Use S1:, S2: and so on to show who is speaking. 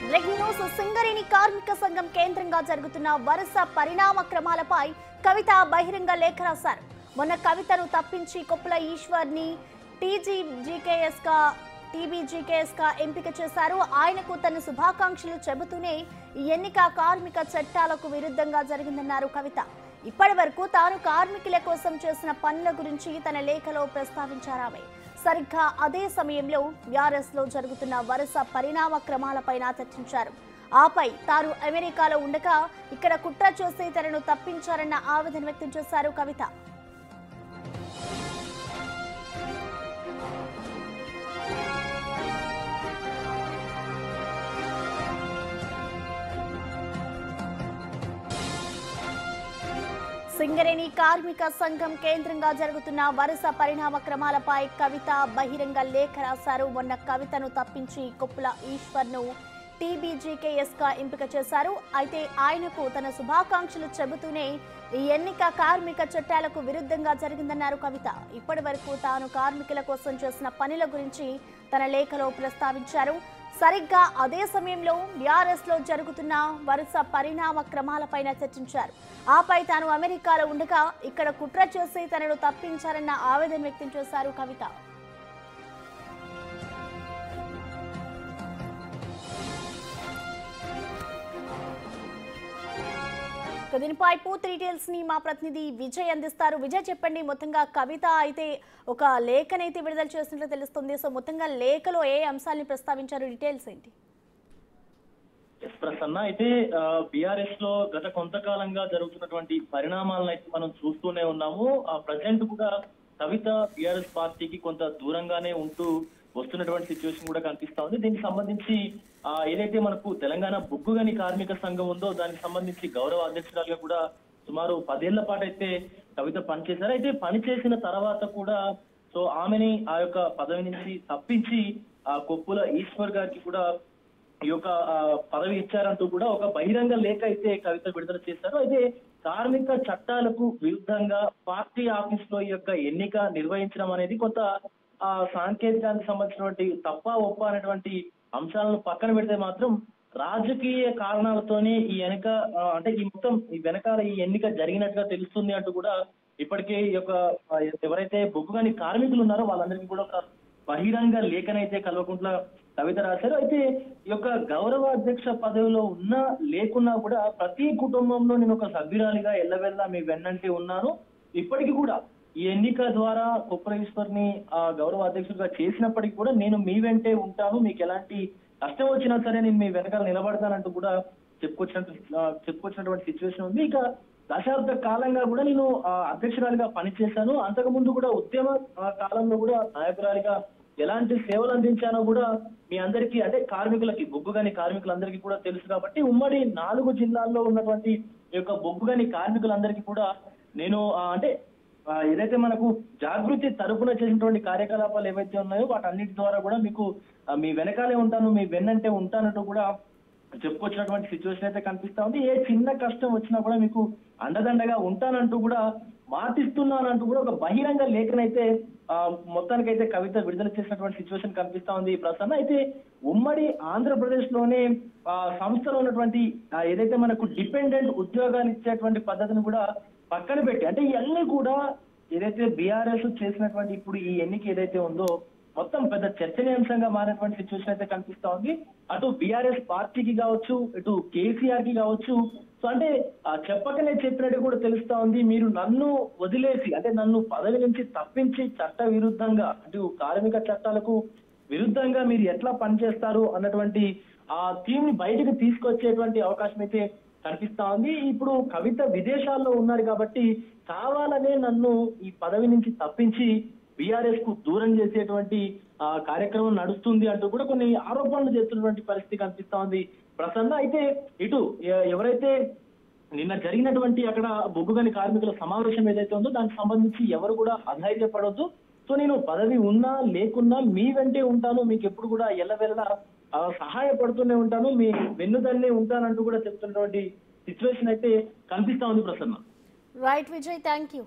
S1: Breaking news. Singareni కార్మిక సంఘం కేంద్రంగా జరుగుతున్న వరుస పరిణామ క్రమాలపై కవిత బహిరంగ లేఖ రాశారు. మొన్న కవితను తప్పించి కొప్పుల ఈశ్వర్ని టీబీజీకేఎస్ గా ఎంపిక చేశారు. ఆయనకు తన శుభాకాంక్షలు చెబుతూనే ఈ ఎన్నిక కార్మిక చట్టాలకు విరుద్ధంగా జరిగిందన్నారు కవిత. ఇప్పటి వరకు తాను కార్మికుల కోసం చేసిన పనుల గురించి తన లేఖలో ప్రస్తావించారామె. సరిగ్గా అదే సమయంలో బీఆర్ఎస్ లో జరుగుతున్న వరుస పరిణామ క్రమాలపైన చర్చించారు. ఆపై తాను అమెరికాలో ఉండగా ఇక్కడ కుట్ర చేసి తనను తప్పించారన్న ఆవేదన వ్యక్తం చేశారు కవిత. సింగరేణి కార్మిక సంఘం కేంద్రంగా జరుగుతున్న వరుస పరిణామ క్రమాలపై కవిత బహిరంగ లేఖ రాశారు. మొన్న కవితను తప్పించి కొప్పుల ఈశ్వర్ను టీబీజీకేఎస్ గా ఎంపిక చేశారు. అయితే ఆయనకు తన శుభాకాంక్షలు చెబుతూనే ఈ ఎన్నిక కార్మిక చట్టాలకు విరుద్ధంగా జరిగిందన్నారు కవిత. ఇప్పటి వరకు తాను కార్మికుల కోసం చేసిన పనుల గురించి తన లేఖలో ప్రస్తావించారు. సరిగ్గా అదే సమయంలో బీఆర్ఎస్ లో జరుగుతున్న వరుస పరిణామ క్రమాలపైన చర్చించారు. ఆపై తాను అమెరికాలో ఉండగా ఇక్కడ కుట్ర చేసి తనను తప్పించారన్న ఆవేదన వ్యక్తం చేశారు కవిత. దీనిపై పూర్తి డీటెయిల్స్ ని మా ప్రతినిధి విజయ్ అందిస్తారు. విజయ్, చెప్పండి, మొత్తంగా కవిత అయితే ఒక లేఖనైతే విడుదల చేసినట్లు తెలుస్తుంది. సో మొత్తంగా లేఖలో ఏ అంశాలని ప్రస్తావించారు, డీటెయిల్స్ ఏంటి?
S2: ప్రసన్న, అయితే బీఆర్ఎస్ లో గత కొంతకాలంగా జరుగుతున్నటువంటి పరిణామాలను అయితే మనం చూస్తూనే ఉన్నాము. ప్రజెంట్ కూడా కవిత బీఆర్ఎస్ పార్టీకి కొంత దూరంగానే ఉంటూ వస్తున్నటువంటి సిచ్యువేషన్ కూడా కనిపిస్తా ఉంది. దీనికి సంబంధించి ఏదైతే మనకు తెలంగాణ బొగ్గుగని కార్మిక సంఘం ఉందో దానికి సంబంధించి గౌరవ అధ్యక్షురాలుగా కూడా సుమారు 10 ఏళ్ల పాటు అయితే కవిత పనిచేశారు. అయితే పనిచేసిన తర్వాత కూడా సో ఆమెని ఆ యొక్క పదవి నుంచి తప్పించి కొప్పుల ఈశ్వర్ గారికి కూడా ఈ యొక్క పదవి ఇచ్చారంటూ కూడా ఒక బహిరంగ లేఖ అయితే కవిత విడుదల చేశారు. అయితే కార్మిక చట్టాలకు విరుద్ధంగా పార్టీ ఆఫీస్ లో ఈ యొక్క ఎన్నిక నిర్వహించడం అనేది కొంత సాంకేతికానికి సంబంధించినటువంటి తప్ప ఒప్ప అనేటువంటి అంశాలను పక్కన పెడితే మాత్రం రాజకీయ కారణాలతోనే ఈ ఎన్నిక అంటే ఈ వెనకాల ఈ ఎన్నిక జరిగినట్టుగా తెలుస్తుంది అంటూ కూడా ఇప్పటికే ఈ యొక్క ఎవరైతే బొగ్గుగని కార్మికులు ఉన్నారో వాళ్ళందరికీ కూడా ఒక బహిరంగ లేఖనైతే కల్వకుంట్ల కవిత రాశారు. అయితే ఈ యొక్క గౌరవ అధ్యక్ష పదవిలో ఉన్నా లేకున్నా కూడా ప్రతి కుటుంబంలో నేను ఒక సభ్యురాలిగా ఎల్లవెల్లా మీ వెన్నంటే ఉన్నాను. ఇప్పటికీ కూడా ఈ ఎన్నిక ద్వారా కొప్పుల ఈశ్వర్ని గౌరవ అధ్యక్షుడిగా చేసినప్పటికీ కూడా నేను మీ వెంటే ఉంటాను, మీకు ఎలాంటి కష్టం వచ్చినా సరే నేను మీ వెనకాల నిలబడతానంటూ కూడా చెప్పుకొచ్చినటువంటి సిచ్యువేషన్ ఉంది. ఇక దశాబ్ద కాలంగా కూడా నేను అధ్యక్షురాలిగా పనిచేశాను. అంతకు ముందు కూడా ఉద్యమ కాలంలో కూడా నాయకురాలిగా ఎలాంటి సేవలు అందించానో కూడా మీ అందరికీ అంటే కార్మికులకి బొగ్గుగని కార్మికులందరికీ కూడా తెలుసు. కాబట్టి ఉమ్మడి 4 జిల్లాల్లో ఉన్నటువంటి ఈ యొక్క బొగ్గుగని కార్మికులందరికీ కూడా నేను అంటే ఏదైతే మనకు జాగృతి తరపున చేసినటువంటి కార్యకలాపాలు ఏవైతే ఉన్నాయో వాటన్నిటి ద్వారా కూడా మీకు మీ వెనకాలే ఉంటాను, మీ వెన్నంటే ఉంటానంటూ కూడా చెప్పుకొచ్చినటువంటి సిచ్యువేషన్ అయితే కనిపిస్తా ఉంది. ఏ చిన్న కష్టం వచ్చినా కూడా మీకు అండదండగా ఉంటానంటూ కూడా మాటిస్తున్నానంటూ కూడా ఒక బహిరంగ లేఖనైతే మొత్తానికైతే కవిత విడుదల చేసినటువంటి సిచ్యువేషన్ కనిపిస్తా ఉంది ప్రసన్న. అయితే ఉమ్మడి ఆంధ్రప్రదేశ్ లోనే సంస్థలో ఉన్నటువంటి ఏదైతే మనకు డిపెండెంట్ ఉద్యోగాలు ఇచ్చేటువంటి పద్ధతిని కూడా పక్కన పెట్టి అంటే ఇవన్నీ కూడా ఏదైతే బీఆర్ఎస్ చేసినటువంటి ఇప్పుడు ఈ ఎన్నిక ఏదైతే ఉందో మొత్తం పెద్ద చర్చనీయాంశంగా మారినటువంటి సిచ్యువేషన్ అయితే కనిపిస్తా ఉంది. అటు బీఆర్ఎస్ పార్టీకి కావచ్చు, ఇటు కేసీఆర్ కి కావచ్చు. సో అంటే చెప్పకనే చెప్పినట్టు కూడా తెలుస్తా ఉంది. మీరు నన్ను వదిలేసి అంటే నన్ను పదవి నుంచి తప్పించి చట్ట విరుద్ధంగా అటు కార్మిక చట్టాలకు విరుద్ధంగా మీరు ఎట్లా పనిచేస్తారు అన్నటువంటి ఆ థీమ్ ని బయటకు తీసుకొచ్చేటువంటి అవకాశం అయితే కనిపిస్తా ఉంది. ఇప్పుడు కవిత విదేశాల్లో ఉన్నారు కాబట్టి కావాలనే నన్ను ఈ పదవి నుంచి తప్పించి బీఆర్ఎస్ కు దూరం చేసేటువంటి కార్యక్రమం నడుస్తుంది అంటూ కూడా కొన్ని ఆరోపణలు చేస్తున్నటువంటి పరిస్థితి కనిపిస్తా ఉంది ప్రసన్న. అయితే ఇటు ఎవరైతే నిన్న జరిగినటువంటి అక్కడ బొగ్గుగని కార్మికుల సమావేశం ఏదైతే ఉందో దానికి సంబంధించి ఎవరు కూడా అధైర్యపడొద్దు. సో నేను పదవి ఉన్నా లేకున్నా మీ వెంటే ఉంటాను, మీకు ఎప్పుడు కూడా ఎల్లవెల్లా సహాయపడుతూనే ఉంటాను, మీ వెన్నుదన్నే ఉంటానంటూ కూడా చెప్తున్నటువంటి సిచ్యువేషన్ అయితే కనిపిస్తా ఉంది Prasanna.
S1: Right Vijay, thank you.